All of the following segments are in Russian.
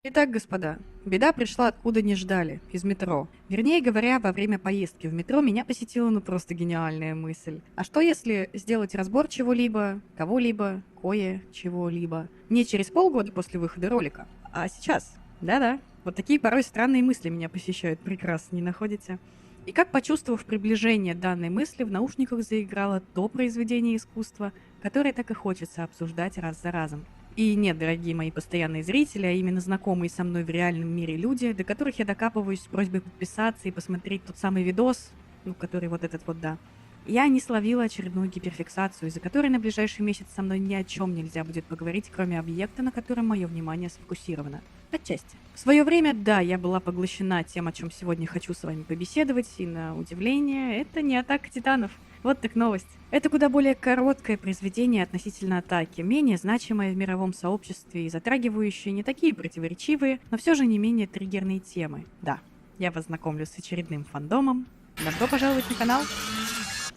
Итак, господа, беда пришла откуда не ждали, из метро. Вернее говоря, во время поездки в метро меня посетила просто гениальная мысль. А что если сделать разбор чего-либо, кого-либо, кое-чего-либо? Не через полгода после выхода ролика, а сейчас. Да-да, вот такие порой странные мысли меня посещают, прекрасно, не находите? И как, почувствовав приближение данной мысли, в наушниках заиграло то произведение искусства, которое так и хочется обсуждать раз за разом. И нет, дорогие мои постоянные зрители, а именно знакомые со мной в реальном мире люди, до которых я докапываюсь с просьбой подписаться и посмотреть тот самый видос, который вот этот вот, да. Я не словила очередную гиперфиксацию, из-за которой на ближайший месяц со мной ни о чем нельзя будет поговорить, кроме объекта, на котором мое внимание сфокусировано. Отчасти. В свое время, да, я была поглощена тем, о чем сегодня хочу с вами побеседовать, и на удивление, это не атака титанов. Вот так новость. Это куда более короткое произведение относительно атаки, менее значимое в мировом сообществе и затрагивающее не такие противоречивые, но все же не менее триггерные темы. Да, я вас знакомлю с очередным фандомом. Добро пожаловать на канал!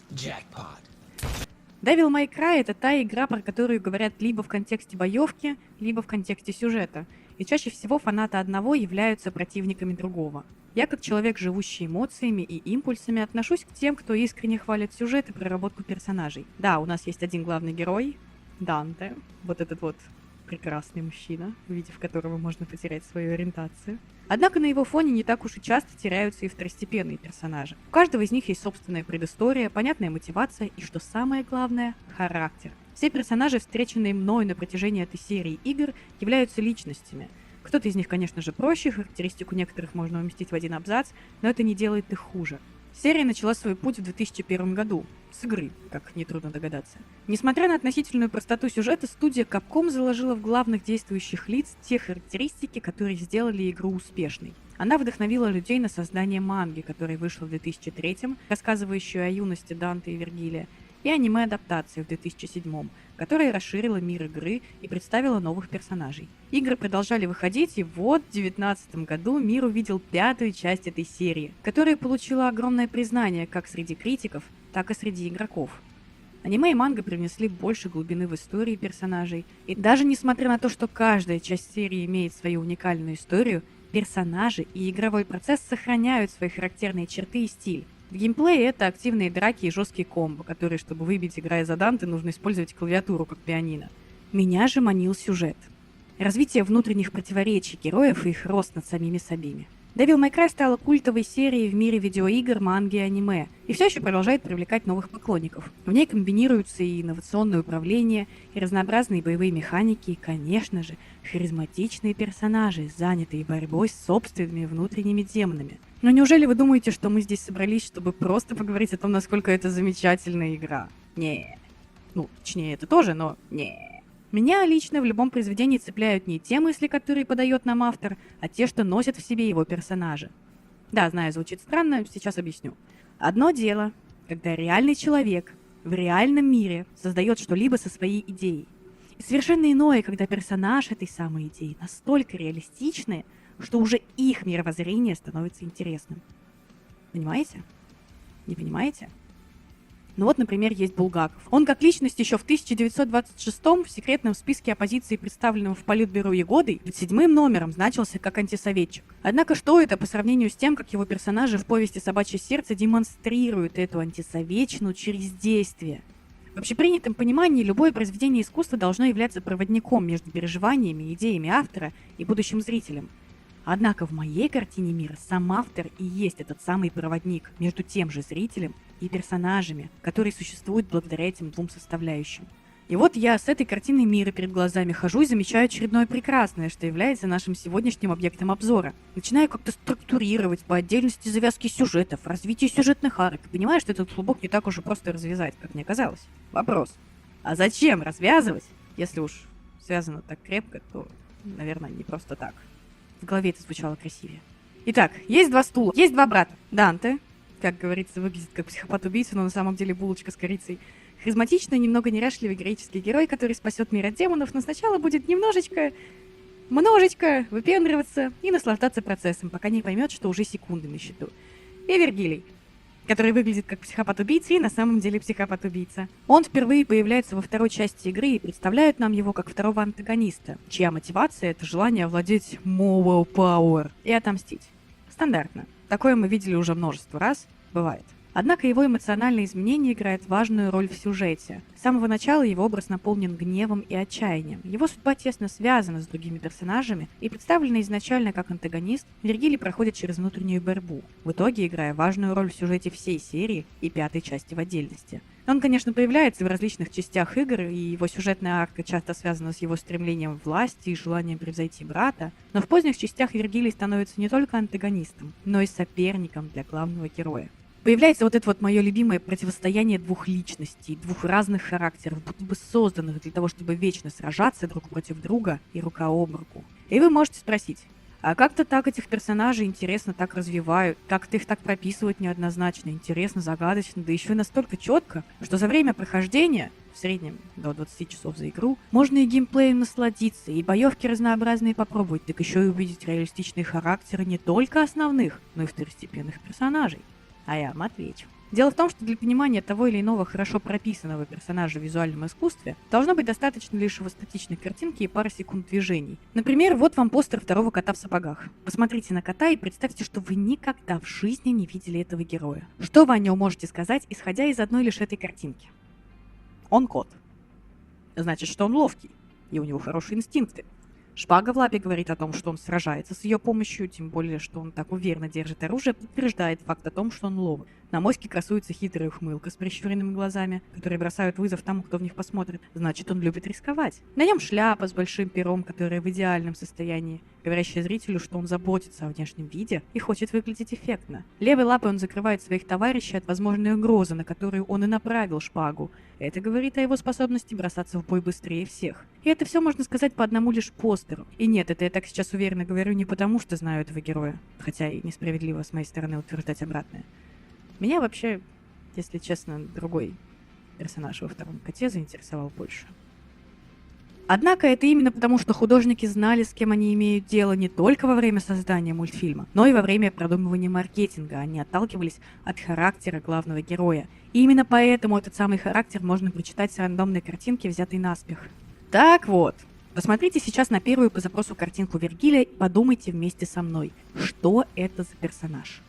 Jackpot. Devil May Cry — это та игра, про которую говорят либо в контексте боевки, либо в контексте сюжета. И чаще всего фанаты одного являются противниками другого. Я, как человек, живущий эмоциями и импульсами, отношусь к тем, кто искренне хвалит сюжет и проработку персонажей. Да, у нас есть один главный герой — Данте, вот этот вот прекрасный мужчина, увидев которого можно потерять свою ориентацию. Однако на его фоне не так уж и часто теряются и второстепенные персонажи. У каждого из них есть собственная предыстория, понятная мотивация и, что самое главное, характер. Все персонажи, встреченные мною на протяжении этой серии игр, являются личностями. Кто-то из них, конечно же, проще, характеристику некоторых можно уместить в один абзац, но это не делает их хуже. Серия начала свой путь в 2001 году, с игры, как нетрудно догадаться. Несмотря на относительную простоту сюжета, студия Capcom заложила в главных действующих лиц те характеристики, которые сделали игру успешной. Она вдохновила людей на создание манги, которая вышла в 2003, рассказывающую о юности Данте и Вергилия, и аниме-адаптацию в 2007, которая расширила мир игры и представила новых персонажей. Игры продолжали выходить, и вот в 2019 году мир увидел пятую часть этой серии, которая получила огромное признание как среди критиков, так и среди игроков. Аниме и манга привнесли больше глубины в истории персонажей, и даже несмотря на то, что каждая часть серии имеет свою уникальную историю, персонажи и игровой процесс сохраняют свои характерные черты и стиль. В геймплее это активные драки и жесткие комбо, которые, чтобы выбить, играя за Данте, нужно использовать клавиатуру как пианино. Меня же манил сюжет. Развитие внутренних противоречий героев и их рост над самими собими. Devil May Cry стала культовой серией в мире видеоигр, манги и аниме, и все еще продолжает привлекать новых поклонников. В ней комбинируются и инновационное управление, и разнообразные боевые механики, и, конечно же, харизматичные персонажи, занятые борьбой с собственными внутренними демонами. Но неужели вы думаете, что мы здесь собрались, чтобы просто поговорить о том, насколько это замечательная игра? Не. Точнее, это тоже, но не. Меня лично в любом произведении цепляют не те мысли, которые подает нам автор, а те, что носят в себе его персонажи. Да, знаю, звучит странно, сейчас объясню. Одно дело, когда реальный человек в реальном мире создает что-либо со своей идеей. И совершенно иное, когда персонаж этой самой идеи настолько реалистичны, что уже их мировоззрение становится интересным. Понимаете? Не понимаете? Ну вот, например, есть Булгаков. Он как личность еще в 1926-м в секретном списке оппозиции, представленном в Политбюро Ягодой, под 7-м номером значился как антисоветчик. Однако что это по сравнению с тем, как его персонажи в повести «Собачье сердце» демонстрируют эту антисоветчину через действие? В общепринятом понимании любое произведение искусства должно являться проводником между переживаниями и идеями автора и будущим зрителем. Однако в моей картине мира сам автор и есть этот самый проводник между тем же зрителем и персонажами, которые существуют благодаря этим двум составляющим. И вот я с этой картиной мира перед глазами хожу и замечаю очередное прекрасное, что является нашим сегодняшним объектом обзора. Начинаю как-то структурировать по отдельности завязки сюжетов, развитие сюжетных арок, и понимаю, что этот клубок не так уж и просто развязать, как мне казалось. Вопрос. А зачем развязывать? Если уж связано так крепко, то, наверное, не просто так. В голове это звучало красивее. Итак, есть два стула, есть два брата. Данте, как говорится, выглядит как психопат-убийца, но на самом деле булочка с корицей. Харизматичный, немного неряшливый героический герой, который спасет мир от демонов, но сначала будет немножечко выпендриваться и наслаждаться процессом, пока не поймет, что уже секунды на счету. И Вергилий. который выглядит как психопат-убийца и на самом деле психопат-убийца. Он впервые появляется во второй части игры и представляют нам его как второго антагониста, чья мотивация — это желание овладеть moral power и отомстить. Стандартно. Такое мы видели уже множество раз. Бывает. Однако его эмоциональное изменение играет важную роль в сюжете. С самого начала его образ наполнен гневом и отчаянием. Его судьба тесно связана с другими персонажами, и представленный изначально как антагонист, Вергилий проходит через внутреннюю борьбу, в итоге играя важную роль в сюжете всей серии и пятой части в отдельности. Он, конечно, появляется в различных частях игр, и его сюжетная арка часто связана с его стремлением к власти и желанием превзойти брата, но в поздних частях Вергилий становится не только антагонистом, но и соперником для главного героя. Появляется вот это вот мое любимое противостояние двух личностей, двух разных характеров, будто бы созданных для того, чтобы вечно сражаться друг против друга и рука об руку. И вы можете спросить, а как-то так этих персонажей интересно так развивают, как-то их так прописывают неоднозначно, интересно, загадочно, да еще и настолько четко, что за время прохождения, в среднем до 20 часов за игру, можно и геймплеем насладиться, и боевки разнообразные попробовать, так еще и увидеть реалистичные характеры не только основных, но и второстепенных персонажей. А я вам отвечу. Дело в том, что для понимания того или иного хорошо прописанного персонажа в визуальном искусстве должно быть достаточно лишь его статичной картинки и пары секунд движений. Например, вот вам постер второго кота в сапогах. Посмотрите на кота и представьте, что вы никогда в жизни не видели этого героя. Что вы о нем можете сказать, исходя из одной лишь этой картинки? Он кот. Значит, что он ловкий, и у него хорошие инстинкты. Шпага в лапе говорит о том, что он сражается с ее помощью, тем более, что он так уверенно держит оружие, подтверждает факт о том, что он ловок. На моське красуется хитрая ухмылка с прищуренными глазами, которые бросают вызов тому, кто в них посмотрит. Значит, он любит рисковать. На нем шляпа с большим пером, которая в идеальном состоянии, говорящая зрителю, что он заботится о внешнем виде и хочет выглядеть эффектно. Левой лапой он закрывает своих товарищей от возможной угрозы, на которую он и направил шпагу. Это говорит о его способности бросаться в бой быстрее всех. И это все можно сказать по одному лишь постеру. И нет, это я так сейчас уверенно говорю не потому, что знаю этого героя, хотя и несправедливо с моей стороны утверждать обратное. Меня вообще, если честно, другой персонаж во втором коте заинтересовал больше. Однако это именно потому, что художники знали, с кем они имеют дело не только во время создания мультфильма, но и во время продумывания маркетинга. Они отталкивались от характера главного героя. И именно поэтому этот самый характер можно прочитать с рандомной картинки, взятой наспех. Так вот, посмотрите сейчас на первую по запросу картинку Вергилия и подумайте вместе со мной, что это за персонаж.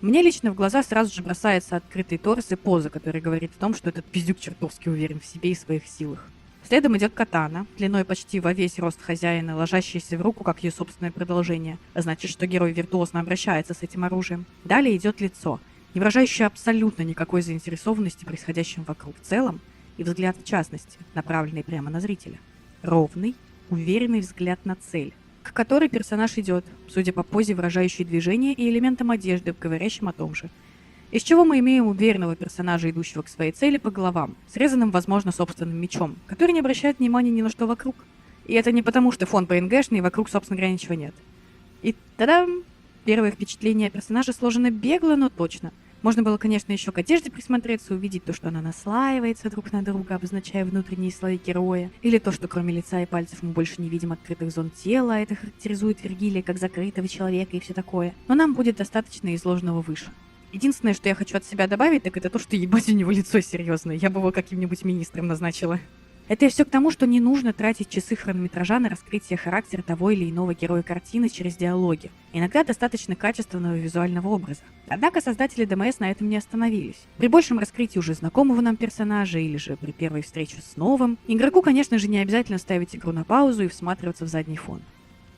Мне лично в глаза сразу же бросается открытый торс и поза, который говорит о том, что этот пиздюк чертовски уверен в себе и своих силах. Следом идет катана, длиной почти во весь рост хозяина, ложащаяся в руку, как ее собственное продолжение. Значит, что герой виртуозно обращается с этим оружием. Далее идет лицо, не выражающее абсолютно никакой заинтересованности происходящим вокруг в целом, и взгляд в частности, направленный прямо на зрителя. Ровный, уверенный взгляд на цель, к которой персонаж идет, судя по позе, выражающей движение и элементам одежды, говорящим о том же. Из чего мы имеем уверенного персонажа, идущего к своей цели по головам, срезанным, возможно, собственным мечом, который не обращает внимания ни на что вокруг. И это не потому, что фон ПНГшный, и вокруг, собственно говоря, ничего нет. И та-дам! Первое впечатление о персонаже сложено бегло, но точно. Можно было, конечно, еще к одежде присмотреться, увидеть то, что она наслаивается друг на друга, обозначая внутренние слои героя, или то, что кроме лица и пальцев мы больше не видим открытых зон тела, а это характеризует Вергилия как закрытого человека и все такое. Но нам будет достаточно изложенного выше. Единственное, что я хочу от себя добавить, так это то, что ебать у него лицо серьезное. Я бы его каким-нибудь министром назначила. Это все к тому, что не нужно тратить часы хронометража на раскрытие характера того или иного героя картины через диалоги. Иногда достаточно качественного визуального образа. Однако создатели ДМС на этом не остановились. При большем раскрытии уже знакомого нам персонажа или же при первой встрече с новым, игроку, конечно же, не обязательно ставить игру на паузу и всматриваться в задний фон.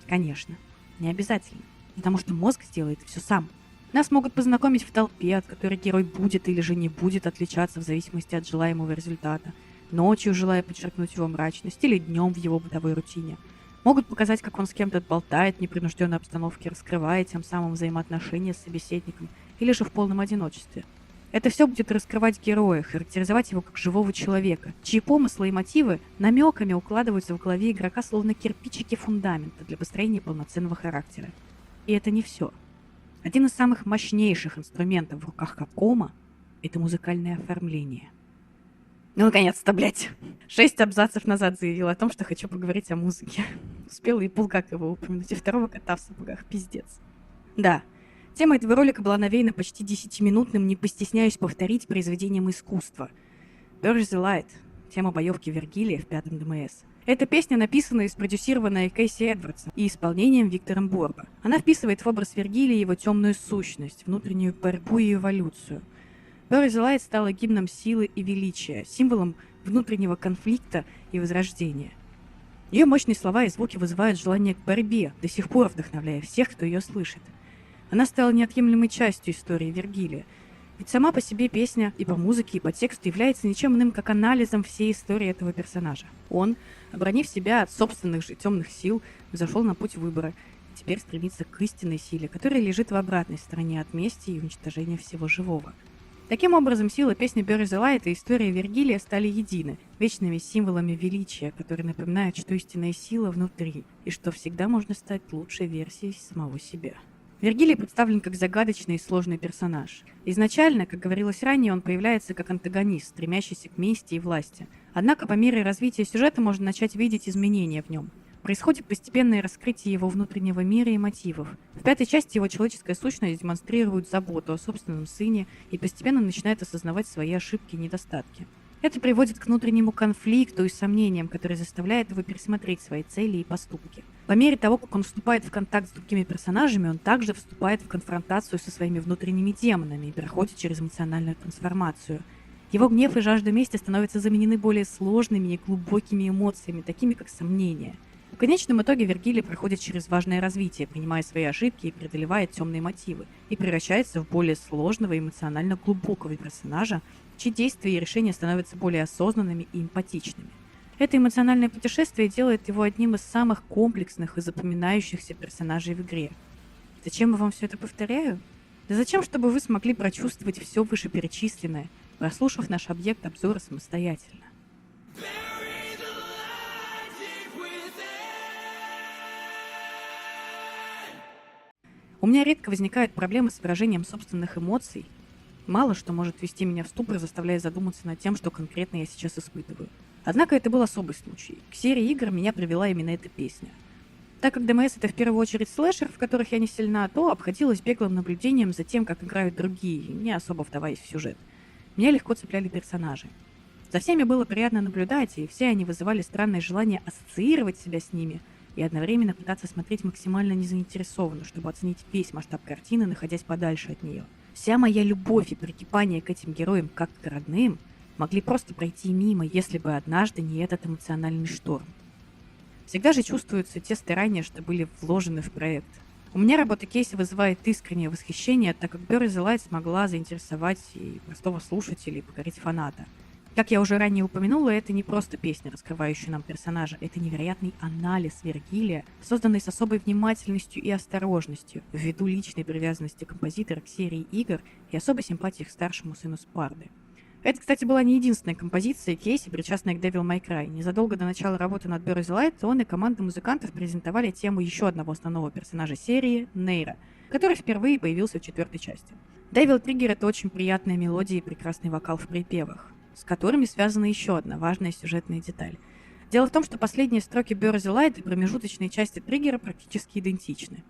Конечно, не обязательно, потому что мозг сделает все сам. Нас могут познакомить в толпе, от которой герой будет или же не будет отличаться в зависимости от желаемого результата. Ночью, желая подчеркнуть его мрачность, или днем в его бытовой рутине. Могут показать, как он с кем-то болтает в непринужденной обстановке, раскрывая тем самым взаимоотношения с собеседником, или же в полном одиночестве. Это все будет раскрывать героя, характеризовать его как живого человека, чьи помыслы и мотивы намеками укладываются в голове игрока словно кирпичики фундамента для построения полноценного характера. И это не все. Один из самых мощнейших инструментов в руках Капкома — это музыкальное оформление. Ну, наконец-то, блядь. 6 абзацев назад заявила о том, что хочу поговорить о музыке. Успела и Булгакова упомянуть, и второго кота в сапогах. Пиздец. Да, Тема этого ролика была навеяна почти 10-минутным, не постесняюсь повторить, произведением искусства. Bury the Light — тема боевки Вергилия в пятом ДМС. Эта песня написана и спродюсирована Кейси Эдвардсом и исполнением Виктором Борбо. Она вписывает в образ Вергилия его темную сущность, внутреннюю борьбу и эволюцию. Bury the Light стала гимном силы и величия, символом внутреннего конфликта и возрождения. Ее мощные слова и звуки вызывают желание к борьбе, до сих пор вдохновляя всех, кто ее слышит. Она стала неотъемлемой частью истории Вергилия. Ведь сама по себе песня и по музыке, и по тексту является ничем иным, как анализом всей истории этого персонажа. Он, оборонив себя от собственных же темных сил, зашел на путь выбора и теперь стремится к истинной силе, которая лежит в обратной стороне от мести и уничтожения всего живого. Таким образом, сила песни Bury the Light и история Вергилия стали едины, вечными символами величия, которые напоминают, что истинная сила внутри, и что всегда можно стать лучшей версией самого себя. Вергилий представлен как загадочный и сложный персонаж. Изначально, как говорилось ранее, он появляется как антагонист, стремящийся к мести и власти. Однако по мере развития сюжета можно начать видеть изменения в нем. Происходит постепенное раскрытие его внутреннего мира и мотивов. В пятой части его человеческая сущность демонстрирует заботу о собственном сыне и постепенно начинает осознавать свои ошибки и недостатки. Это приводит к внутреннему конфликту и сомнениям, который заставляет его пересмотреть свои цели и поступки. По мере того, как он вступает в контакт с другими персонажами, он также вступает в конфронтацию со своими внутренними демонами и проходит через эмоциональную трансформацию. Его гнев и жажда мести становятся заменены более сложными и глубокими эмоциями, такими как сомнения. В конечном итоге Вергилий проходит через важное развитие, принимая свои ошибки и преодолевает темные мотивы, и превращается в более сложного и эмоционально глубокого персонажа, чьи действия и решения становятся более осознанными и эмпатичными. Это эмоциональное путешествие делает его одним из самых комплексных и запоминающихся персонажей в игре. Зачем я вам все это повторяю? Да зачем, чтобы вы смогли прочувствовать все вышеперечисленное, прослушав наш объект обзора самостоятельно. У меня редко возникают проблемы с выражением собственных эмоций. Мало что может ввести меня в ступор, заставляя задуматься над тем, что конкретно я сейчас испытываю. Однако это был особый случай. К серии игр меня привела именно эта песня. Так как ДМС — это в первую очередь слэшер, в которых я не сильна, то обходилась беглым наблюдением за тем, как играют другие, не особо вдаваясь в сюжет. Меня легко цепляли персонажи. За всеми было приятно наблюдать, и все они вызывали странное желание ассоциировать себя с ними и одновременно пытаться смотреть максимально незаинтересованно, чтобы оценить весь масштаб картины, находясь подальше от нее. Вся моя любовь и прикипание к этим героям как к родным могли просто пройти мимо, если бы однажды не этот эмоциональный шторм. Всегда же чувствуются те старания, что были вложены в проект. У меня работа Кейси вызывает искреннее восхищение, так как Bury the Light смогла заинтересовать и простого слушателя, и покорить фаната. Как я уже ранее упомянула, это не просто песня, раскрывающая нам персонажа, это невероятный анализ Вергилия, созданный с особой внимательностью и осторожностью, ввиду личной привязанности композитора к серии игр и особой симпатии к старшему сыну Спарды. Это, кстати, была не единственная композиция Кейси, причастная к Devil May Cry. Незадолго до начала работы над Bury the Light он и команда музыкантов презентовали тему еще одного основного персонажа серии — Нейра, который впервые появился в 4-й части. Devil Trigger — это очень приятная мелодия и прекрасный вокал в припевах, с которыми связана еще одна важная сюжетная деталь. Дело в том, что последние строки Bury the Light и промежуточные части Триггера практически идентичны.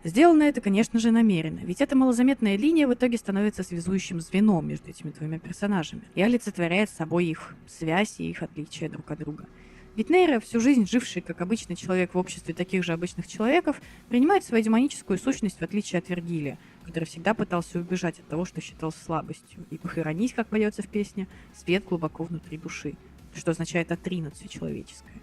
Сделано это, конечно же, намеренно, ведь эта малозаметная линия в итоге становится связующим звеном между этими двумя персонажами и олицетворяет собой их связь и их отличия друг от друга. Ведь Нейра, всю жизнь живший как обычный человек в обществе таких же обычных человеков, принимает свою демоническую сущность в отличие от Вергилия, который всегда пытался убежать от того, что считал слабостью, и похоронить, как поется в песне, свет глубоко внутри души, что означает отринуть все человеческое.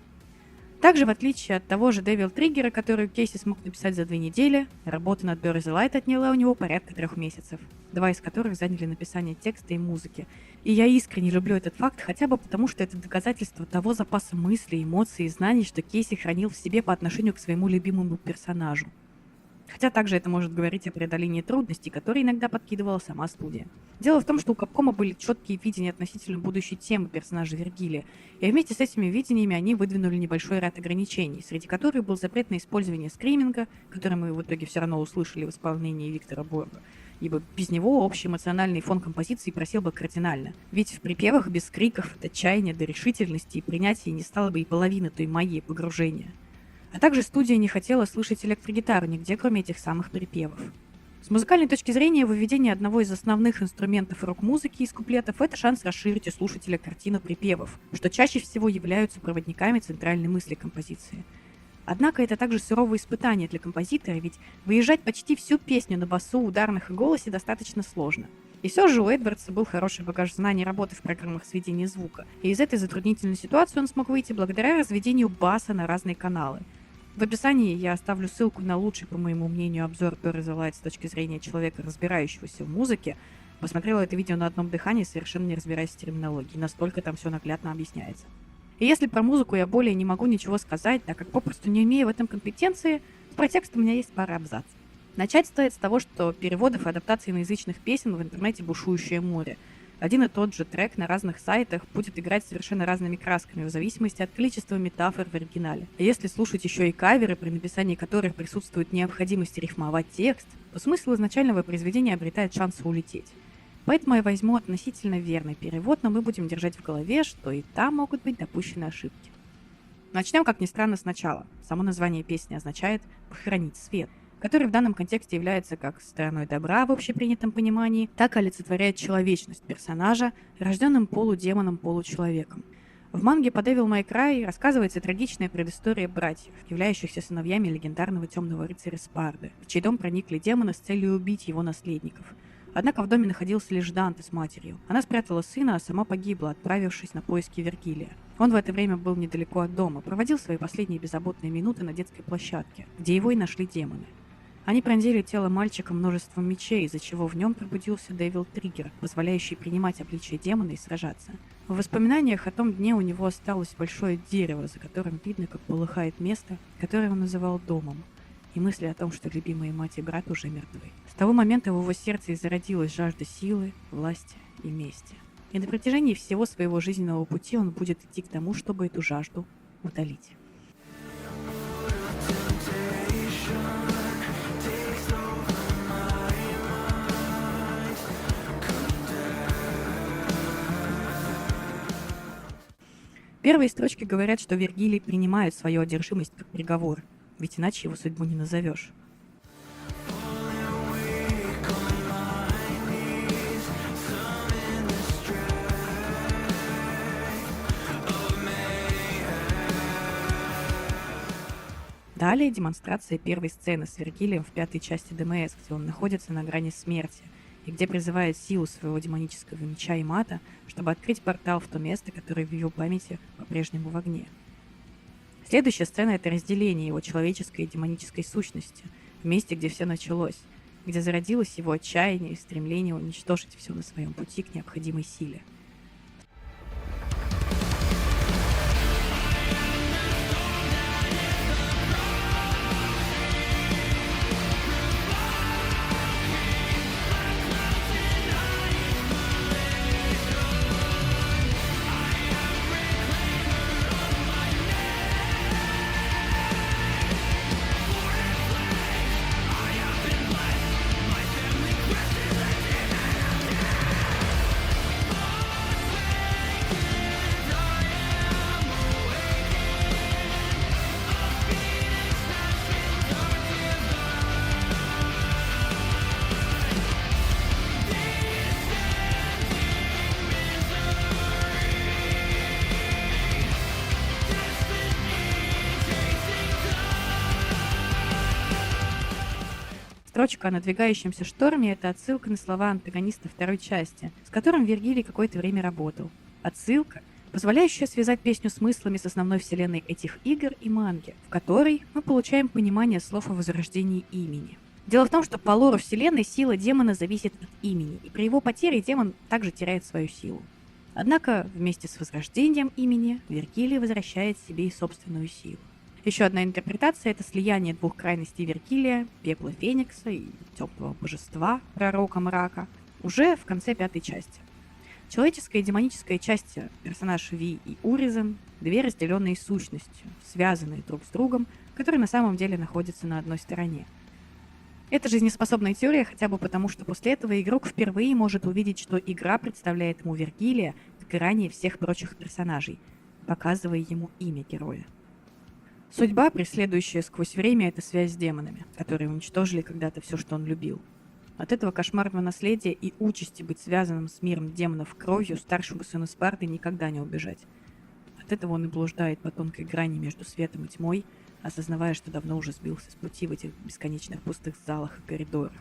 Также, в отличие от того же Devil Trigger, который Кейси смог написать за 2 недели, работа над Bury the Light отняла у него порядка 3 месяцев, 2 из которых заняли написание текста и музыки. И я искренне люблю этот факт, хотя бы потому, что это доказательство того запаса мыслей, эмоций и знаний, что Кейси хранил в себе по отношению к своему любимому персонажу. Хотя также это может говорить о преодолении трудностей, которые иногда подкидывала сама студия. Дело в том, что у Капкома были четкие видения относительно будущей темы персонажа Вергилия, и вместе с этими видениями они выдвинули небольшой ряд ограничений, среди которых был запрет на использование скриминга, который мы в итоге все равно услышали в исполнении Виктора Борга, ибо без него общий эмоциональный фон композиции просел бы кардинально. Ведь в припевах без криков от отчаяния до решительности и принятия не стало бы и половины той магии погружения. А также студия не хотела слышать электрогитару нигде, кроме этих самых припевов. С музыкальной точки зрения, выведение одного из основных инструментов рок-музыки из куплетов – это шанс расширить у слушателя картину припевов, что чаще всего являются проводниками центральной мысли композиции. Однако это также суровое испытание для композитора, ведь выезжать почти всю песню на басу, ударных и голосе достаточно сложно. И все же у Эдвардса был хороший багаж знаний работы в программах сведения звука, и из этой затруднительной ситуации он смог выйти благодаря разведению баса на разные каналы. В описании я оставлю ссылку на лучший, по моему мнению, обзор Bird the Light с точки зрения человека, разбирающегося в музыке. Посмотрела это видео на одном дыхании, совершенно не разбираясь в терминологии, настолько там все наглядно объясняется. И если про музыку я более не могу ничего сказать, так как попросту не имею в этом компетенции, про текст у меня есть пара абзацев. Начать стоит с того, что переводов и адаптаций иноязычных песен в интернете бушующее море. Один и тот же трек на разных сайтах будет играть совершенно разными красками в зависимости от количества метафор в оригинале. А если слушать еще и каверы, при написании которых присутствует необходимость рифмовать текст, то смысл изначального произведения обретает шанс улететь. Поэтому я возьму относительно верный перевод, но мы будем держать в голове, что и там могут быть допущены ошибки. Начнем, как ни странно, сначала. Само название песни означает «похоронить свет», который в данном контексте является как стороной добра в общепринятом понимании, так и олицетворяет человечность персонажа, рожденным полудемоном-получеловеком. В манге по Devil May Cry рассказывается трагичная предыстория братьев, являющихся сыновьями легендарного темного рыцаря Спарды, в чей дом проникли демоны с целью убить его наследников. Однако в доме находился лишь Данте с матерью. Она спрятала сына, а сама погибла, отправившись на поиски Вергилия. Он в это время был недалеко от дома, проводил свои последние беззаботные минуты на детской площадке, где его и нашли демоны. Они пронзили тело мальчика множеством мечей, из-за чего в нем пробудился Devil Trigger, позволяющий принимать обличие демона и сражаться. В воспоминаниях о том дне у него осталось большое дерево, за которым видно, как полыхает место, которое он называл домом, и мысли о том, что любимые мать и брат уже мертвы. С того момента в его сердце и зародилась жажда силы, власти и мести. И на протяжении всего своего жизненного пути он будет идти к тому, чтобы эту жажду утолить. Первые строчки говорят, что Вергилий принимает свою одержимость как приговор, ведь иначе его судьбу не назовешь. Далее демонстрация первой сцены с Вергилием в пятой части ДМС, где он находится на грани смерти, и где призывает силу своего демонического меча и мата, чтобы открыть портал в то место, которое в его памяти по-прежнему в огне. Следующая сцена — это разделение его человеческой и демонической сущности, в месте, где все началось, где зародилось его отчаяние и стремление уничтожить все на своем пути к необходимой силе. Строчка о надвигающемся шторме — это отсылка на слова антагониста второй части, с которым Вергилий какое-то время работал. Отсылка, позволяющая связать песню смыслами с основной вселенной этих игр и манги, в которой мы получаем понимание слов о возрождении имени. Дело в том, что по лору вселенной сила демона зависит от имени, и при его потере демон также теряет свою силу. Однако вместе с возрождением имени Вергилий возвращает себе и собственную силу. Еще одна интерпретация — это слияние двух крайностей Вергилия, пепла Феникса и теплого божества, пророка мрака, уже в конце 5-й части. Человеческая и демоническая части, персонаж Ви и Уризен, две разделенные сущности, связанные друг с другом, которые на самом деле находятся на одной стороне. Это жизнеспособная теория хотя бы потому, что после этого игрок впервые может увидеть, что игра представляет ему Вергилия, как и ранее всех прочих персонажей, показывая ему имя героя. Судьба, преследующая сквозь время, — это связь с демонами, которые уничтожили когда-то все, что он любил. От этого кошмарного наследия и участи быть связанным с миром демонов кровью старшему сыну Спарты никогда не убежать. От этого он и блуждает по тонкой грани между светом и тьмой, осознавая, что давно уже сбился с пути в этих бесконечных пустых залах и коридорах.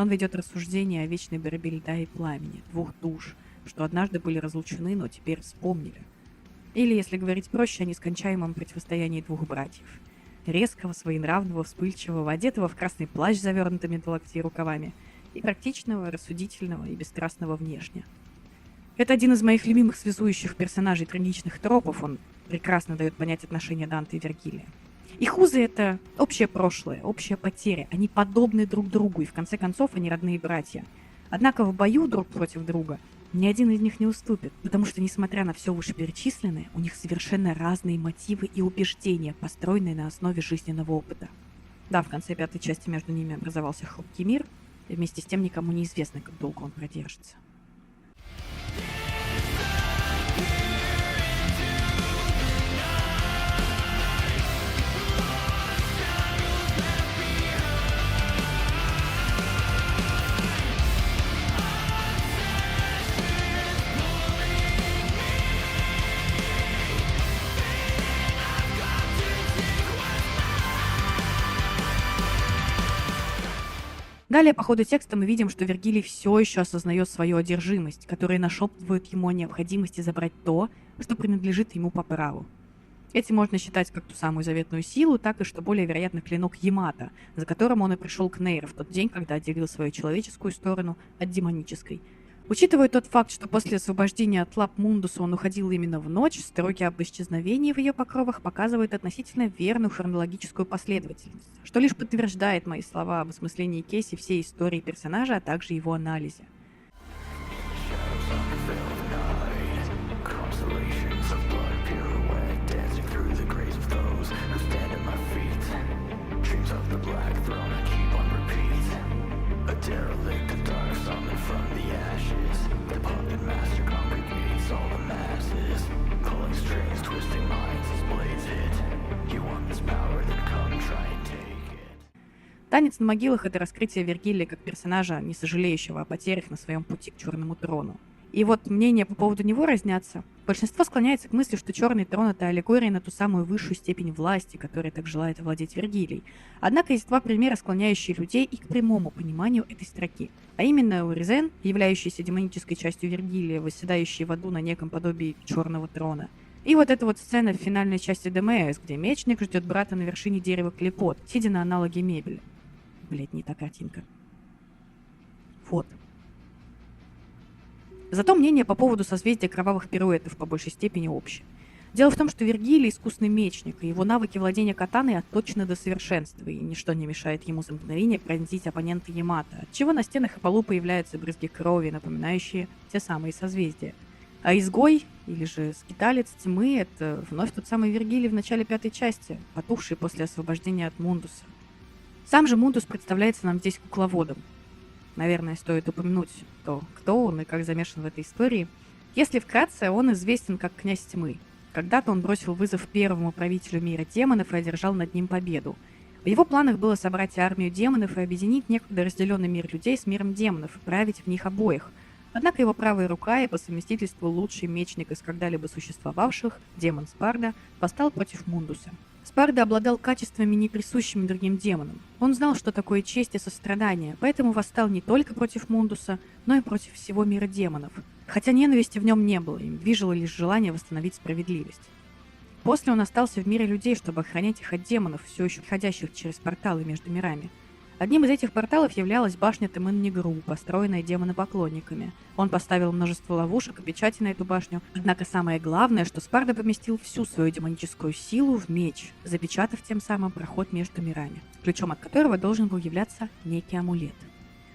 Он ведет рассуждения о вечной борьбе льда и пламени, двух душ, что однажды были разлучены, но теперь вспомнили. Или, если говорить проще, о нескончаемом противостоянии двух братьев. Резкого, своенравного, вспыльчивого, одетого в красный плащ с завернутыми до локтей рукавами, и практичного, рассудительного и бесстрастного внешне. Это один из моих любимых связующих персонажей трагичных тропов, он прекрасно дает понять отношения Данте и Вергилия. Их узы — это общее прошлое, общая потеря. Они подобны друг другу, и в конце концов они родные братья. Однако в бою друг против друга ни один из них не уступит, потому что, несмотря на все вышеперечисленное, у них совершенно разные мотивы и убеждения, построенные на основе жизненного опыта. Да, в конце 5-й части между ними образовался хрупкий мир, и вместе с тем никому не известно, как долго он продержится. Далее, по ходу текста, мы видим, что Вергилий все еще осознает свою одержимость, которая нашептывает ему о необходимости забрать то, что принадлежит ему по праву. Этим можно считать как ту самую заветную силу, так и, что более вероятно, клинок Ямато, за которым он и пришел к Нейру в тот день, когда отделил свою человеческую сторону от демонической. Учитывая тот факт, что после освобождения от лап Мундуса он уходил именно в ночь, строки об исчезновении в ее покровах показывают относительно верную хронологическую последовательность, что лишь подтверждает мои слова об осмыслении Кейси всей истории персонажа, а также его анализе. Танец на могилах — это раскрытие Вергилия как персонажа, не сожалеющего о потерях на своем пути к Черному трону. И вот мнения по поводу него разнятся. Большинство склоняется к мысли, что Черный трон — это аллегория на ту самую высшую степень власти, которой так желает овладеть Вергилий. Однако есть два примера, склоняющие людей и к прямому пониманию этой строки. А именно Уризен, являющийся демонической частью Вергилия, восседающий в аду на неком подобии Черного трона. И вот эта вот сцена в финальной части ДМС, где мечник ждет брата на вершине дерева Клепот, сидя на аналоге мебели. Блять, не та картинка. Вот. Зато мнение по поводу созвездия кровавых пируэтов по большей степени общее. Дело в том, что Вергилий — искусный мечник, и его навыки владения катаной отточены до совершенства, и ничто не мешает ему за мгновение пронзить оппонента Ямато, отчего на стенах и полу появляются брызги крови, напоминающие те самые созвездия. А изгой, или же скиталец тьмы — это вновь тот самый Вергилий в начале 5-й части, потухший после освобождения от Мундуса. Сам же Мундус представляется нам здесь кукловодом. Наверное, стоит упомянуть то, кто он и как замешан в этой истории. Если вкратце, он известен как князь тьмы. Когда-то он бросил вызов первому правителю мира демонов и одержал над ним победу. В его планах было собрать армию демонов и объединить некогда разделенный мир людей с миром демонов и править в них обоих. Однако его правая рука и по совместительству лучший мечник из когда-либо существовавших, демон Спарда, восстал против Мундуса. Спарда обладал качествами, не присущими другим демонам. Он знал, что такое честь и сострадание, поэтому восстал не только против Мундуса, но и против всего мира демонов. Хотя ненависти в нем не было, им движило лишь желание восстановить справедливость. После он остался в мире людей, чтобы охранять их от демонов, все еще ходящих через порталы между мирами. Одним из этих порталов являлась башня Темен-Нигру, построенная демонопоклонниками. Он поставил множество ловушек и печати на эту башню, однако самое главное, что Спарда поместил всю свою демоническую силу в меч, запечатав тем самым проход между мирами, ключом от которого должен был являться некий амулет.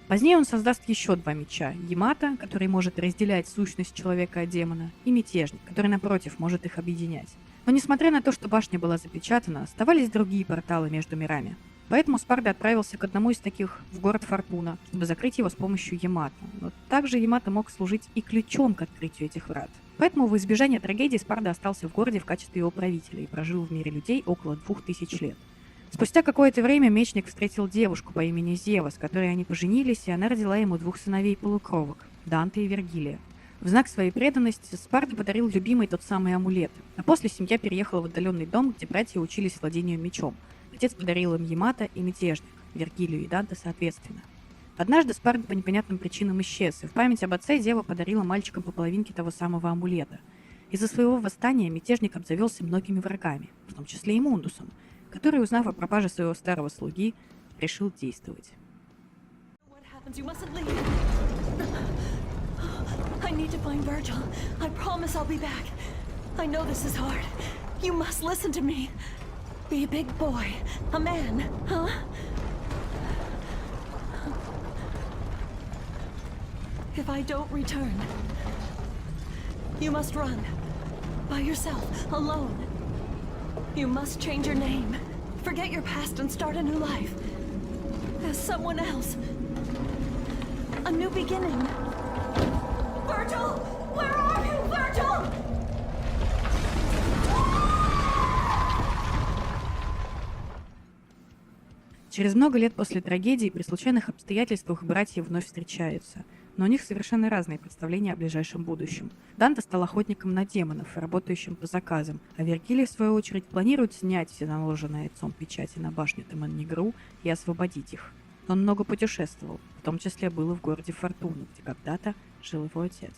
Позднее он создаст еще два меча – Ямато, который может разделять сущность человека от демона, и Мятежник, который, напротив, может их объединять. Но несмотря на то, что башня была запечатана, оставались другие порталы между мирами. Поэтому Спарда отправился к одному из таких в город Фортуна, чтобы закрыть его с помощью Ямато. Но также Ямато мог служить и ключом к открытию этих врат. Поэтому в избежание трагедии Спарда остался в городе в качестве его правителя и прожил в мире людей около 2000 лет. Спустя какое-то время мечник встретил девушку по имени Зева, с которой они поженились, и она родила ему двух сыновей-полукровок – Данте и Вергилия. В знак своей преданности Спарда подарил любимой тот самый амулет, а после семья переехала в отдаленный дом, где братья учились владению мечом. Отец подарил им Ямато и Мятежник, Вергилию и Данте соответственно. Однажды Спарда по непонятным причинам исчез, и в память об отце Зева подарила мальчикам по половинке того самого амулета. Из-за своего восстания Мятежник обзавелся многими врагами, в том числе и Мундусом, который, узнав о пропаже своего старого слуги, решил действовать. Be a big boy, a man, huh? If I don't return, you must run. By yourself, alone. You must change your name. Forget your past and start a new life. As someone else. A new beginning. Virgil! Where are you, Virgil? Через много лет после трагедии при случайных обстоятельствах братья вновь встречаются, но у них совершенно разные представления о ближайшем будущем. Данте стал охотником на демонов, работающим по заказам, а Вергилий, в свою очередь, планирует снять все наложенные отцом печати на башню Темен-Нигру и освободить их. Он много путешествовал, в том числе был и в городе Фортуна, где когда-то жил его отец.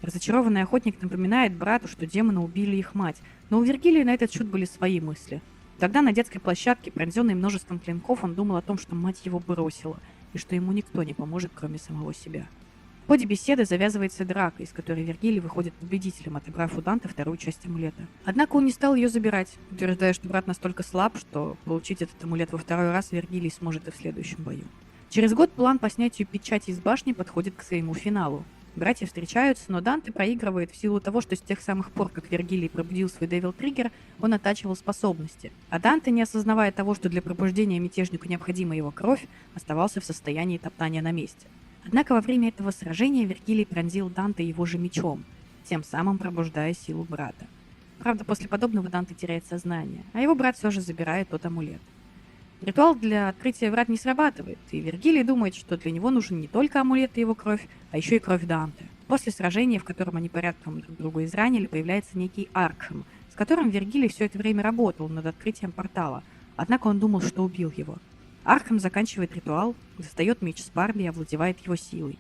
Разочарованный охотник напоминает брату, что демоны убили их мать, но у Вергилия на этот счет были свои мысли. Тогда на детской площадке, пронзенной множеством клинков, он думал о том, что мать его бросила, и что ему никто не поможет, кроме самого себя. В ходе беседы завязывается драка, из которой Вергилий выходит победителем, отобрав у Данте вторую часть амулета. Однако он не стал ее забирать, утверждая, что брат настолько слаб, что получить этот амулет во второй раз Вергилий сможет и в следующем бою. Через год план по снятию печати из башни подходит к своему финалу. Братья встречаются, но Данте проигрывает в силу того, что с тех самых пор, как Вергилий пробудил свой Девил Триггер, он оттачивал способности. А Данте, не осознавая того, что для пробуждения мятежнику необходима его кровь, оставался в состоянии топтания на месте. Однако во время этого сражения Вергилий пронзил Данте его же мечом, тем самым пробуждая силу брата. Правда, после подобного Данте теряет сознание, а его брат все же забирает тот амулет. Ритуал для открытия врат не срабатывает, и Вергилий думает, что для него нужен не только амулет и его кровь, а еще и кровь Данте. После сражения, в котором они порядком друг друга изранили, появляется некий Аркхем, с которым Вергилий все это время работал над открытием портала, однако он думал, что убил его. Аркхем заканчивает ритуал, достает меч Спарды и овладевает его силой.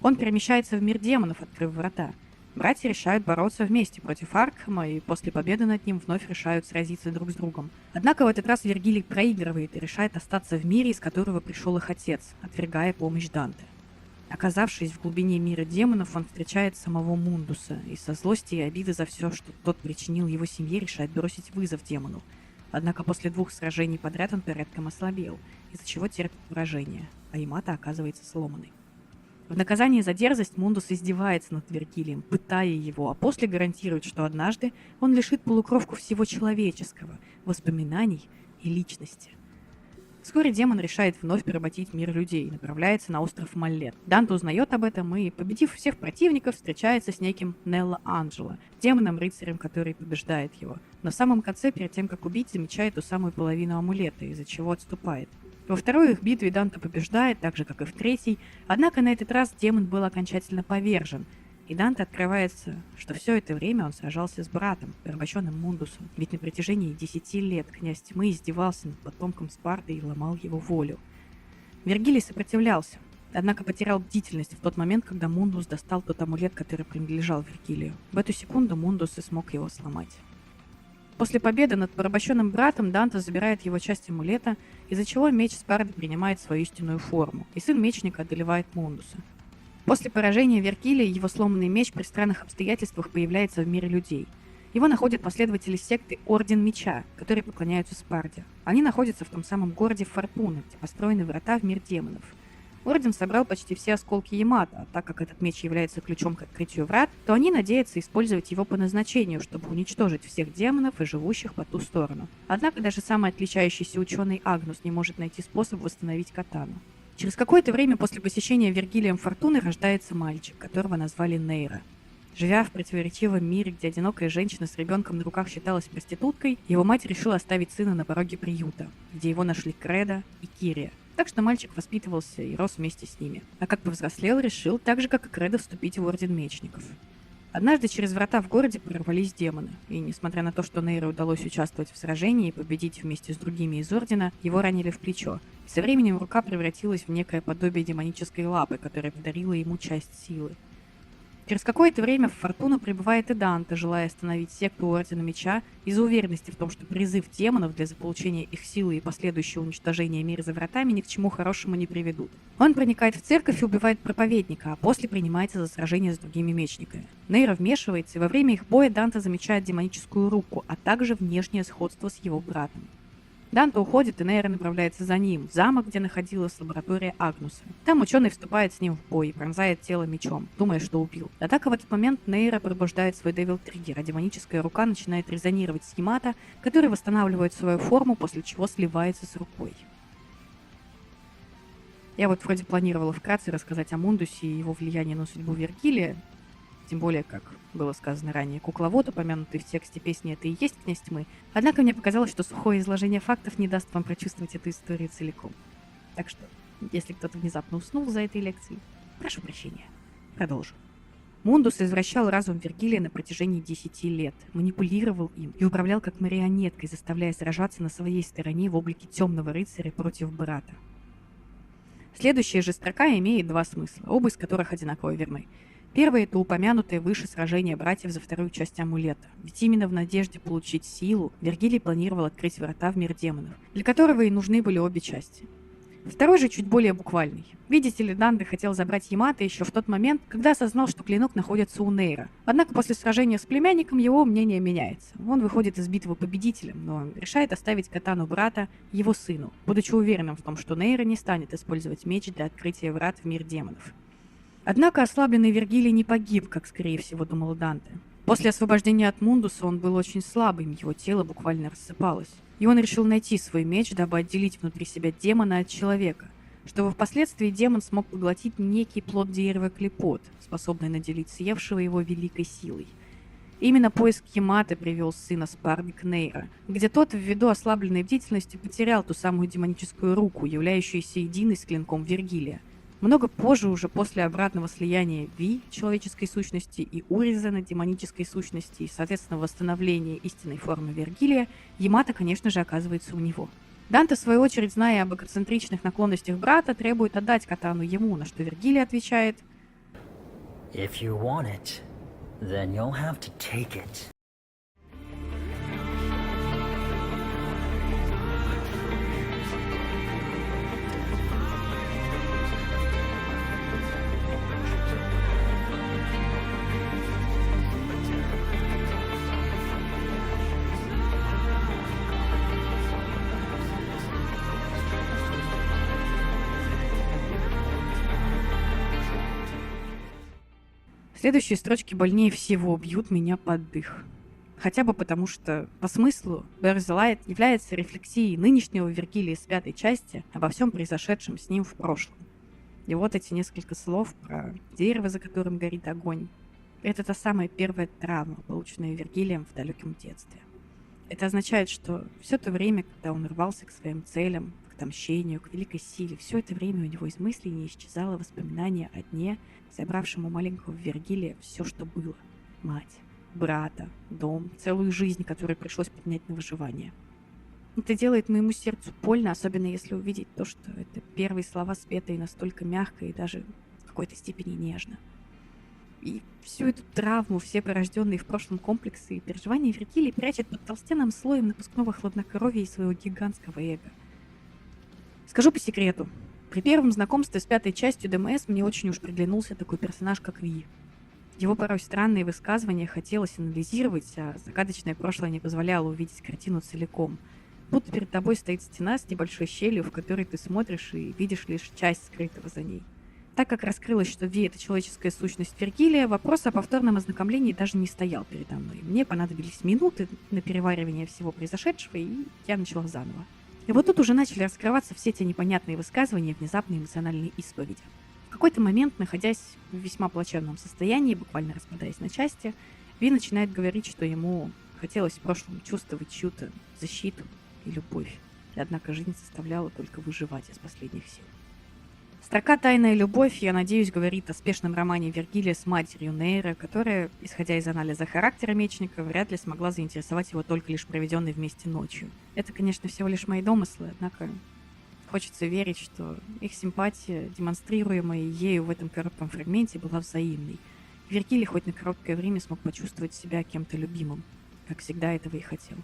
Он перемещается в мир демонов, открыв врата. Братья решают бороться вместе против Аркхема, и после победы над ним вновь решают сразиться друг с другом. Однако в этот раз Вергилий проигрывает и решает остаться в мире, из которого пришел их отец, отвергая помощь Данте. Оказавшись в глубине мира демонов, он встречает самого Мундуса, и со злости и обиды за все, что тот причинил его семье, решает бросить вызов демону. Однако после 2 сражений подряд он порядком ослабел, из-за чего терпит поражение, а Ямато оказывается сломанной. В наказание за дерзость Мундус издевается над Вергилием, пытая его, а после гарантирует, что однажды он лишит полукровку всего человеческого, воспоминаний и личности. Вскоре демон решает вновь поработить мир людей и направляется на остров Маллет. Данте узнает об этом и, победив всех противников, встречается с неким Нелло Анджело, демоном-рыцарем, который побеждает его. Но в самом конце, перед тем, как убить, замечает ту самую половину амулета, из-за чего отступает. Во второй их битве Данте побеждает, так же, как и в третьей, однако на этот раз демон был окончательно повержен, и Данте открывается, что все это время он сражался с братом, порабощенным Мундусом, ведь на протяжении 10 лет князь тьмы издевался над потомком Спарты и ломал его волю. Вергилий сопротивлялся, однако потерял бдительность в тот момент, когда Мундус достал тот амулет, который принадлежал Вергилию. В эту секунду Мундус и смог его сломать. После победы над порабощенным братом Данте забирает его часть амулета, из-за чего меч Спарды принимает свою истинную форму, и сын мечника одолевает Мундуса. После поражения Вергилия его сломанный меч при странных обстоятельствах появляется в мире людей. Его находят последователи секты Орден Меча, которые поклоняются Спарде. Они находятся в том самом городе Фортуна, где построены врата в мир демонов. Орден собрал почти все осколки Ямато, а так как этот меч является ключом к открытию врат, то они надеются использовать его по назначению, чтобы уничтожить всех демонов и живущих по ту сторону. Однако даже самый отличающийся ученый Агнус не может найти способ восстановить катану. Через какое-то время после посещения Вергилием Фортуны рождается мальчик, которого назвали Нейро. Живя в противоречивом мире, где одинокая женщина с ребенком на руках считалась проституткой, его мать решила оставить сына на пороге приюта, где его нашли Кредо и Кирия. Так что мальчик воспитывался и рос вместе с ними. А как повзрослел, решил, так же как и Кредо, вступить в Орден Мечников. Однажды через врата в городе прорвались демоны, и несмотря на то, что Нейро удалось участвовать в сражении и победить вместе с другими из Ордена, его ранили в плечо, и со временем рука превратилась в некое подобие демонической лапы, которая подарила ему часть силы. Через какое-то время в Фортуну прибывает и Данте, желая остановить секту Ордена Меча из-за уверенности в том, что призыв демонов для заполучения их силы и последующего уничтожения мира за вратами ни к чему хорошему не приведут. Он проникает в церковь и убивает проповедника, а после принимается за сражение с другими мечниками. Нейро вмешивается, и во время их боя Данте замечает демоническую руку, а также внешнее сходство с его братом. Данте уходит, и Нейро направляется за ним, в замок, где находилась лаборатория Агнуса. Там ученый вступает с ним в бой и пронзает тело мечом, думая, что убил. Однако в этот момент Нейро пробуждает свой Девил Триггер, а демоническая рука начинает резонировать с Ямато, который восстанавливает свою форму, после чего сливается с рукой. Я вот вроде планировала вкратце рассказать о Мундусе и его влиянии на судьбу Вергилия, тем более, как было сказано ранее, кукловод, упомянутый в тексте песни, это и есть князь тьмы. Однако мне показалось, что сухое изложение фактов не даст вам прочувствовать эту историю целиком. Так что, если кто-то внезапно уснул за этой лекцией, прошу прощения. Продолжу. Мундус извращал разум Вергилия на протяжении 10 лет, манипулировал им и управлял как марионеткой, заставляя сражаться на своей стороне в облике темного рыцаря против брата. Следующая же строка имеет два смысла, оба из которых одинаково верны. Первое – это упомянутое выше сражение братьев за вторую часть амулета. Ведь именно в надежде получить силу Вергилий планировал открыть врата в мир демонов, для которого и нужны были обе части. Второй же чуть более буквальный. Видите ли, Данте хотел забрать Ямато еще в тот момент, когда осознал, что клинок находится у Нейро. Однако после сражения с племянником его мнение меняется. Он выходит из битвы победителем, но решает оставить катану брата его сыну, будучи уверенным в том, что Нейро не станет использовать меч для открытия врат в мир демонов. Однако ослабленный Вергилий не погиб, как, скорее всего, думал Данте. После освобождения от Мундуса он был очень слабым, его тело буквально рассыпалось. И он решил найти свой меч, дабы отделить внутри себя демона от человека, чтобы впоследствии демон смог поглотить некий плод дерева клепот, способный наделить съевшего его великой силой. Именно поиск Ямато привел сына Спарды к Нейро, где тот, ввиду ослабленной бдительности, потерял ту самую демоническую руку, являющуюся единой с клинком Вергилия. Много позже, уже после обратного слияния Ви, человеческой сущности, и Уризена, демонической сущности, и, соответственно, восстановления истинной формы Вергилия, Ямато, конечно же, оказывается у него. Данте, в свою очередь, зная об эгоцентричных наклонностях брата, требует отдать катану ему, на что Вергилий отвечает: If you want it, then you'll have to take it. Следующие строчки больнее всего бьют меня под дых. Хотя бы потому, что по смыслу Bear the Light является рефлексией нынешнего Вергилия с 5-й части обо всем произошедшем с ним в прошлом. И вот эти несколько слов про дерево, за которым горит огонь. Это та самая первая травма, полученная Вергилием в далеком детстве. Это означает, что все то время, когда он рвался к своим целям, к отмщению, к великой силе, все это время у него из мыслей не исчезало воспоминание о дне, забравшем у маленького Вергилия все, что было. Мать, брата, дом, целую жизнь, которую пришлось поднять на выживание. Это делает моему сердцу больно, особенно если увидеть то, что это первые слова спетые настолько мягко и даже в какой-то степени нежно. И всю эту травму, все порожденные в прошлом комплексы и переживания Вергилий прячет под толстенным слоем напускного хладнокровия и своего гигантского эго. Скажу по секрету, при первом знакомстве с 5-й частью ДМС мне очень уж приглянулся такой персонаж, как Ви. Его порой странные высказывания хотелось анализировать, а загадочное прошлое не позволяло увидеть картину целиком. Будто перед тобой стоит стена с небольшой щелью, в которой ты смотришь и видишь лишь часть скрытого за ней. Так как раскрылось, что Ви — это человеческая сущность Вергилия, вопрос о повторном ознакомлении даже не стоял передо мной. Мне понадобились минуты на переваривание всего произошедшего, и я начала заново. И вот тут уже начали раскрываться все те непонятные высказывания, внезапные эмоциональные исповеди. В какой-то момент, находясь в весьма плачевном состоянии, буквально распадаясь на части, Ви начинает говорить, что ему хотелось в прошлом чувствовать чью-то защиту и любовь, и однако жизнь заставляла только выживать из последних сил. Строка «Тайная любовь», я надеюсь, говорит о спешном романе Вергилия с матерью Нейра, которая, исходя из анализа характера мечника, вряд ли смогла заинтересовать его только лишь проведенной вместе ночью. Это, конечно, всего лишь мои домыслы, однако хочется верить, что их симпатия, демонстрируемая ею в этом коротком фрагменте, была взаимной. Вергилий хоть на короткое время смог почувствовать себя кем-то любимым, как всегда этого и хотел.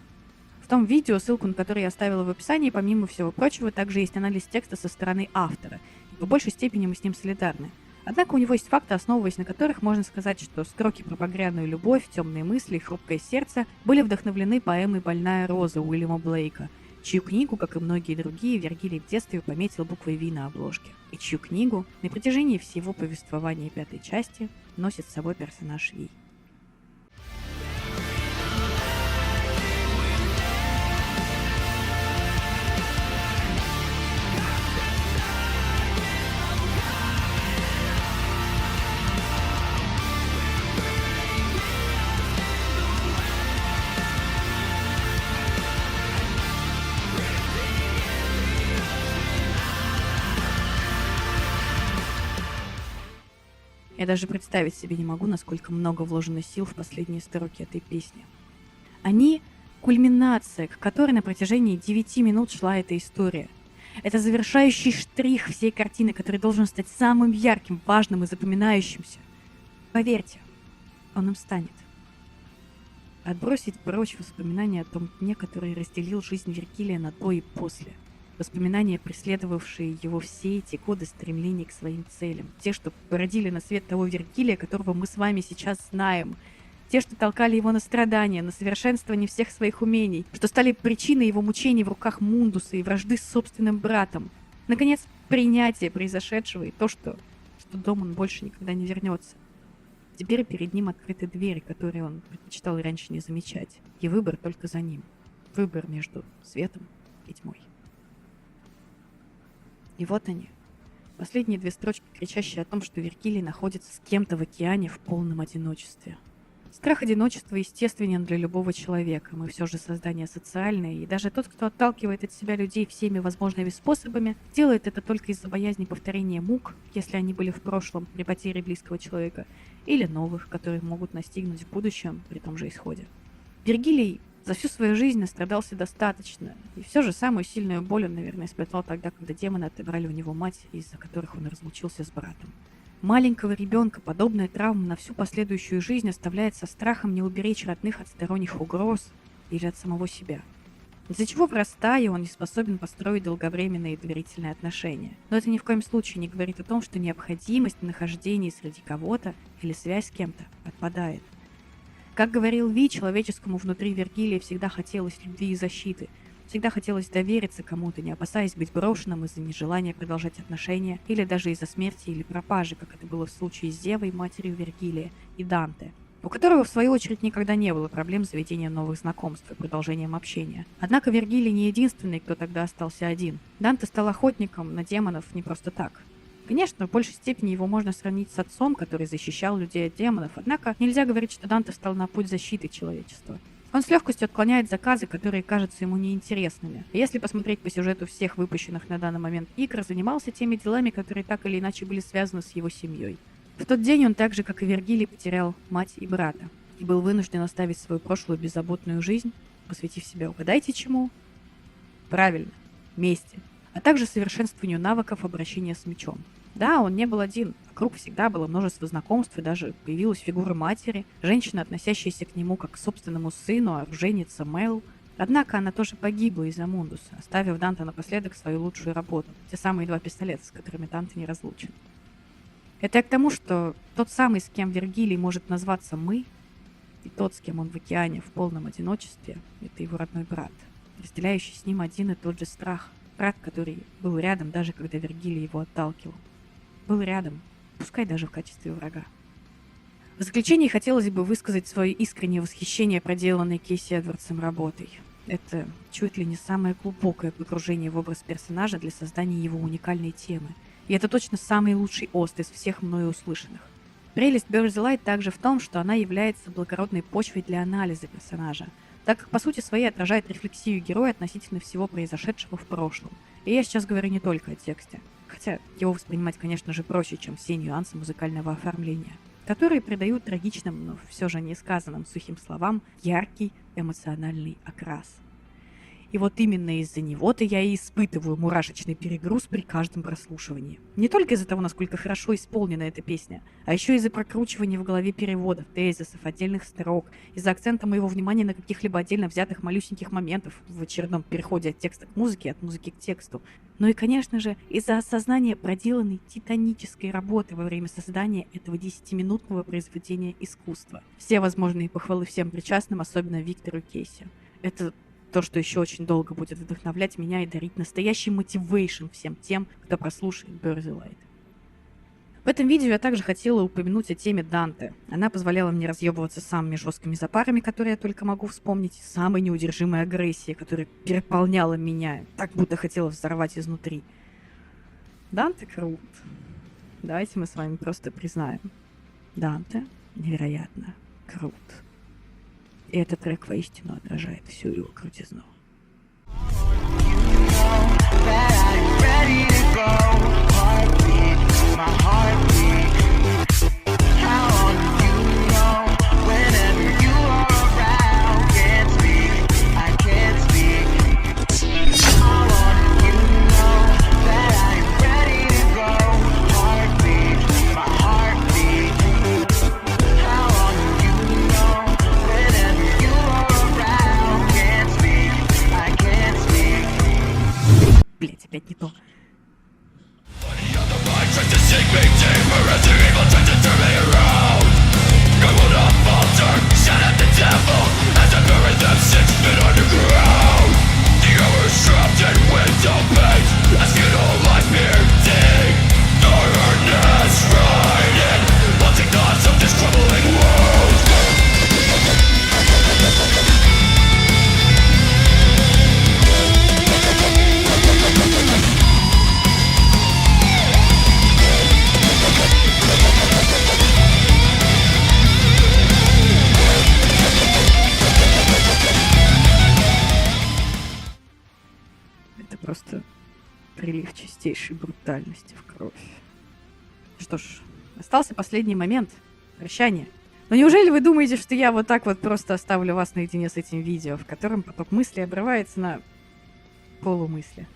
В том видео, ссылку на которое я оставила в описании, помимо всего прочего, также есть анализ текста со стороны автора. И в большей степени мы с ним солидарны. Однако у него есть факты, основываясь на которых можно сказать, что строки про багряную любовь, темные мысли и хрупкое сердце были вдохновлены поэмой «Больная роза» Уильяма Блейка, чью книгу, как и многие другие, Вергилий в детстве пометил буквой «Ви» на обложке, и чью книгу на протяжении всего повествования 5-й части носит с собой персонаж Ви. Я даже представить себе не могу, насколько много вложено сил в последние строки этой песни. Они — кульминация, к которой на протяжении 9 минут шла эта история. Это завершающий штрих всей картины, который должен стать самым ярким, важным и запоминающимся. Поверьте, он им станет. Отбросить прочь воспоминания о том дне, который разделил жизнь Вергилия на до и после. Воспоминания, преследовавшие его все эти годы стремлений к своим целям. Те, что породили на свет того Вергилия, которого мы с вами сейчас знаем. Те, что толкали его на страдания, на совершенствование всех своих умений. Что стали причиной его мучений в руках Мундуса и вражды с собственным братом. Наконец, принятие произошедшего и то, что дом он больше никогда не вернется. Теперь перед ним открыты двери, которые он предпочитал раньше не замечать. И выбор только за ним. Выбор между светом и тьмой. И вот они. Последние 2 строчки, кричащие о том, что Вергилий находится с кем-то в океане в полном одиночестве. Страх одиночества естественен для любого человека. Мы все же создание социальное, и даже тот, кто отталкивает от себя людей всеми возможными способами, делает это только из-за боязни повторения мук, если они были в прошлом при потере близкого человека, или новых, которые могут настигнуть в будущем при том же исходе. Вергилий за всю свою жизнь настрадался достаточно, и все же самую сильную боль он, наверное, испытал тогда, когда демоны отобрали у него мать, из-за которых он разлучился с братом. Маленького ребенка подобная травма на всю последующую жизнь оставляет со страхом не уберечь родных от сторонних угроз или от самого себя. Из-за чего, вырастая, он не способен построить долговременные и доверительные отношения. Но это ни в коем случае не говорит о том, что необходимость нахождения среди кого-то или связь с кем-то отпадает. Как говорил Ви, человеческому внутри Вергилия всегда хотелось любви и защиты. Всегда хотелось довериться кому-то, не опасаясь быть брошенным из-за нежелания продолжать отношения, или даже из-за смерти или пропажи, как это было в случае с Зевой, матерью Вергилия, и Данте, у которого, в свою очередь, никогда не было проблем с заведением новых знакомств и продолжением общения. Однако Вергилий не единственный, кто тогда остался один. Данте стал охотником на демонов не просто так. Конечно, в большей степени его можно сравнить с отцом, который защищал людей от демонов, однако нельзя говорить, что Данте стал на путь защиты человечества. Он с легкостью отклоняет заказы, которые кажутся ему неинтересными. И если посмотреть по сюжету всех выпущенных на данный момент игр, занимался теми делами, которые так или иначе были связаны с его семьей. В тот день он так же, как и Вергилий, потерял мать и брата, и был вынужден оставить свою прошлую беззаботную жизнь, посвятив себя, угадайте чему? Правильно, мести, а также совершенствованию навыков обращения с мечом. Да, он не был один. Вокруг всегда было множество знакомств, и даже появилась фигура матери, женщина, относящаяся к нему как к собственному сыну, оружейница Мэл. Однако она тоже погибла из-за Мундуса, оставив Данте напоследок свою лучшую работу, те самые 2 пистолета, с которыми Данте не разлучен. Это я к тому, что тот самый, с кем Вергилий может назваться «мы», и тот, с кем он в океане в полном одиночестве, это его родной брат, разделяющий с ним один и тот же страх. Брат, который был рядом, даже когда Вергилий его отталкивал. Был рядом, пускай даже в качестве врага. В заключение хотелось бы высказать свое искреннее восхищение проделанной Кейси Эдвардсом работой. Это чуть ли не самое глубокое погружение в образ персонажа для создания его уникальной темы. И это точно самый лучший ост из всех мною услышанных. Прелесть Birds Light также в том, что она является благородной почвой для анализа персонажа, так как по сути своей отражает рефлексию героя относительно всего произошедшего в прошлом. И я сейчас говорю не только о тексте. Хотя его воспринимать, конечно же, проще, чем все нюансы музыкального оформления, которые придают трагичным, но все же несказанным сухим словам яркий эмоциональный окрас. И вот именно из-за него-то я и испытываю мурашечный перегруз при каждом прослушивании. Не только из-за того, насколько хорошо исполнена эта песня, а еще из-за прокручивания в голове переводов, тезисов, отдельных строк, из-за акцента моего внимания на каких-либо отдельно взятых малюсеньких моментов в очередном переходе от текста к музыке, от музыки к тексту. Ну и, конечно же, из-за осознания проделанной титанической работы во время создания этого 10-минутного произведения искусства. Все возможные похвалы всем причастным, особенно Виктору Кейси. Это то, что еще очень долго будет вдохновлять меня и дарить настоящий мотивейшн всем тем, кто прослушает Birds Light. В этом видео я также хотела упомянуть о теме Данте. Она позволяла мне разъебываться самыми жесткими запарами, которые я только могу вспомнить, и самой неудержимой агрессией, которая переполняла меня, так будто хотела взорвать изнутри. Данте крут. Давайте мы с вами просто признаем. Данте невероятно крут. И этот трек воистину отражает всю его крутизну. Блять, опять не то. Это просто прилив чистейшей брутальности в кровь. Что ж, остался последний момент. Прощание. Но неужели вы думаете, что я вот так вот просто оставлю вас наедине с этим видео, в котором поток мысли обрывается на полумысли?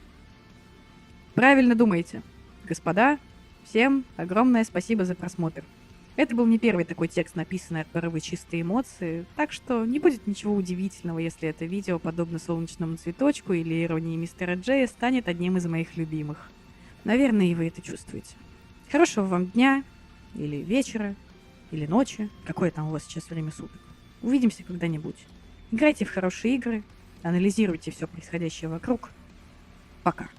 Правильно думаете. Господа, всем огромное спасибо за просмотр. Это был не первый такой текст, написанный от порывы чистые эмоции, так что не будет ничего удивительного, если это видео, подобно солнечному цветочку или иронии мистера Джея, станет одним из моих любимых. Наверное, и вы это чувствуете. Хорошего вам дня, или вечера, или ночи, какое там у вас сейчас время суток. Увидимся когда-нибудь. Играйте в хорошие игры, анализируйте все происходящее вокруг. Пока.